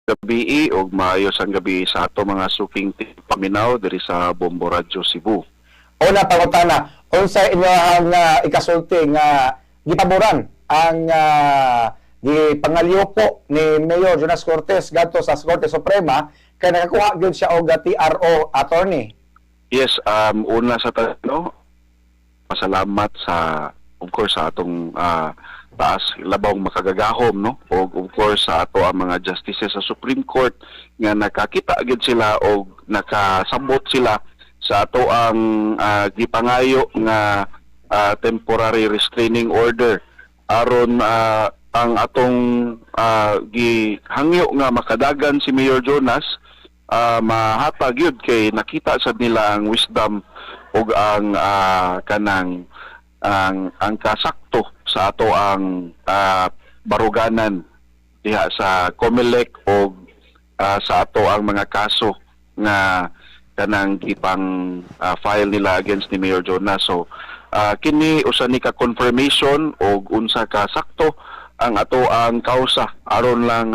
gabi o maayos ang gabi sa ato mga suking paminaw diri sa Bombo Radyo Cebu. Una pangutana, unsa inyong ikasulti nga gipaboran ang gipangalyupo ni Mayor Jonas Cortez gadto sa Korte Suprema kay nakakuha gyud siya og TRO attorney. Yes, una sa tanong, pasalamat sa of course sa atong taas labang makagagahom, no, o of course sa ato ang mga justices sa Supreme Court nga nakakita gid sila o nakasabot sila sa ato ang gipangayo nga temporary restraining order aron ang atong gihangyo nga makadagan si Mayor Jonas mahatag yun kay nakita sa nila ang wisdom ug ang kanang ang kasakto sa ato ang baruganan diha sa COMELEC o sa ato ang mga kaso nga kanang gipang file nila against ni Mayor Jonas. So kini usa ni ka confirmation og unsa ka sakto ang ato ang kausa aron lang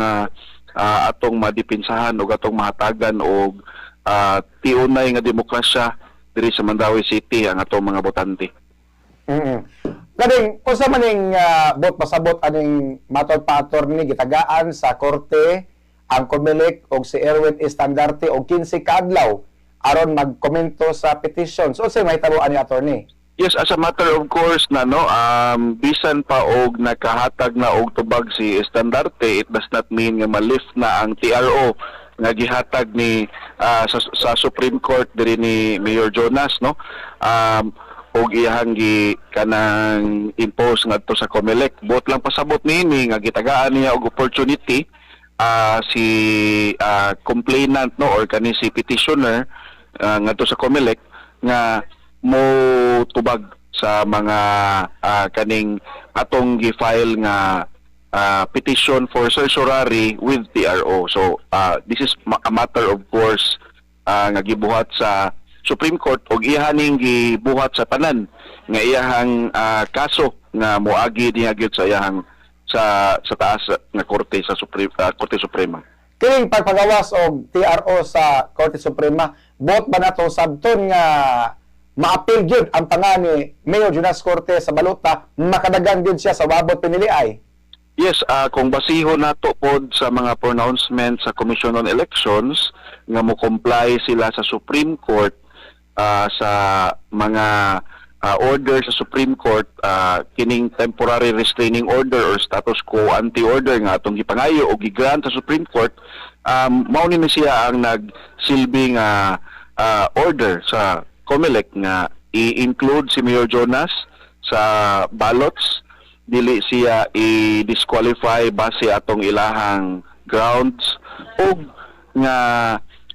atong madipinsahan o atong mahatagan og tiunay nga demokrasya diri sa Mandawi City ang atong mga botante. Kading unsa man ning bot pasabot aning matod pa attorney gitagaan sa korte ang COMELEC og si Erwin Estandarte og 15 ka adlaw aron magkomento sa petition. So unsay mahitabo ani attorney? Yes, as a matter of course na no, bisan pa og nakahatag na og tubag si Estandarte, it does not mean nga ma-lift na ang TRO nga gihatag ni sa Supreme Court diri ni Mayor Jonas, no. Og iyang kanang impose ngadto sa COMELEC. Bot lang pasabot niini nga gitagaan niya og opportunity si complainant, no, or kani si petitioner ngadto sa COMELEC nga mo tubag sa mga kaning atong gi-file nga petition for certiorari with TRO. So this is a matter of course nga gibuhat sa Supreme Court og ihaning gibuhat sa tanan nga iyahang kaso nga moagi niya gyud sa iyahang sa taas nga korte sa Korte Suprema. Kining pagpagawas og TRO sa Korte Suprema, bot ba nato sabton nga maapil gyud ang pangan ni Mayor Jonas Cortez sa balota makadagan gyud siya sa wabot piniliay? Yes, kung basihon nato pod sa mga pronouncement sa Commission on Elections nga mo comply sila sa Supreme Court sa mga order sa Supreme Court, kining temporary restraining order or status quo anti-order nga atong gipangayo o gigrant sa Supreme Court, mao ni siya ang nagsilbing order sa COMELEC nga i-include si Mayor Jonas sa ballots, dili siya i-disqualify base atong ilahang grounds o nga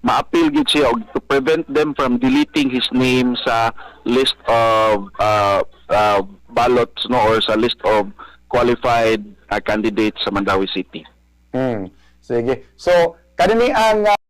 ma-appeal gid siya og to prevent them from deleting his name sa list of ballots, no, or sa list of qualified candidates sa Mandawi City. Sige. So kanini ang